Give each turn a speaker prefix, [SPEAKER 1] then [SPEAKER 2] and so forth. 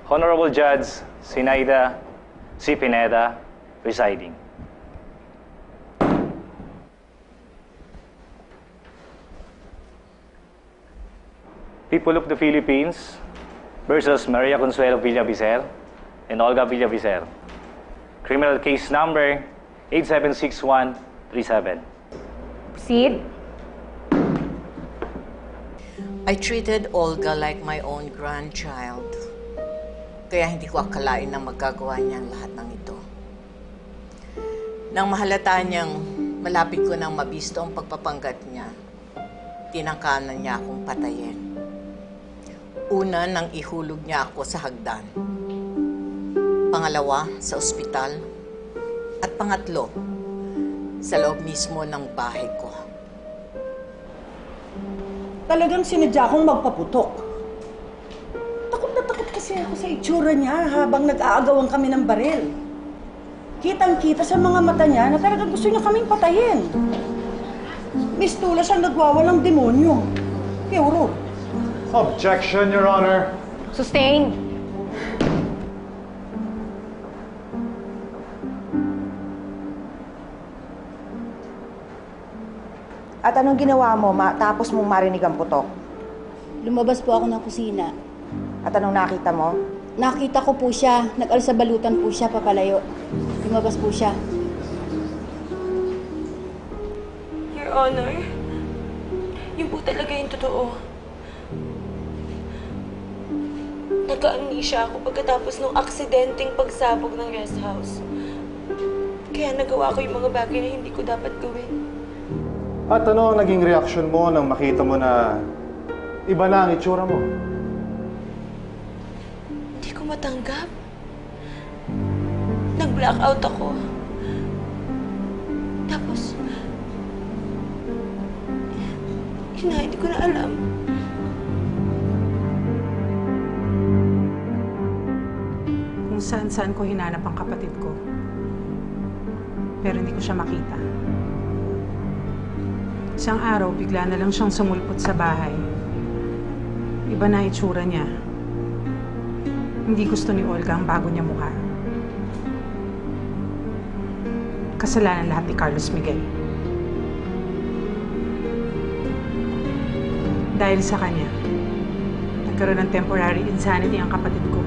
[SPEAKER 1] Honorable Judge Sinaida C. Pineda, presiding. People of the Philippines versus Maria Consuelo Villavicer and Olga Villavicer. Criminal case number 876137.
[SPEAKER 2] Proceed.
[SPEAKER 3] I treated Olga like my own grandchild. Kaya hindi ko akalain na magagawa niya ang lahat ng ito. Nang mahalata niyang malapit ko nang mabisto ang pagpapanggap niya, tinangkanan niya akong patayin. Una, nang ihulog niya ako sa hagdan. Pangalawa, sa ospital. At pangatlo, sa loob mismo ng bahay ko.
[SPEAKER 4] Talagang sinadya akong magpaputok. Takot na takot kasi ako sa itsura niya habang nag-aagawan kami ng baril. Kitang-kita sa mga mata niya na talagang gusto niya kaming patayin. Mistula siyang nagwawalang demonyo. Euro.
[SPEAKER 5] Objection, Your Honor.
[SPEAKER 2] Sustain.
[SPEAKER 6] At anong ginawa mo tapos mong marinig ang putok?
[SPEAKER 7] Lumabas po ako ng kusina.
[SPEAKER 6] At anong nakita mo?
[SPEAKER 7] Nakita ko po siya. Nag-alsabalutan po siya papalayo. Lumabas po siya.
[SPEAKER 8] Your Honor, yun po talaga yung totoo. Nagka-amnesia ako pagkatapos ng aksidenteng pagsabog ng rest house. Kaya nagawa ko yung mga bagay na hindi ko dapat gawin.
[SPEAKER 5] At ano ang naging reaksyon mo nang makita mo na iba na ang itsura mo?
[SPEAKER 8] Hindi ko matanggap. Nag-blackout ako. Tapos, yun na, hindi ko na alam.
[SPEAKER 9] Kung saan-saan ko hinanap ang kapatid ko. Pero hindi ko siya makita. Isang araw, bigla na lang siyang sumulpot sa bahay. Iba na itsura niya. Hindi gusto ni Olga ang bago niya mukha. Kasalanan lahat ni Carlos Miguel. Dahil sa kanya, nagkaroon ng temporary insanity ang kapatid ko.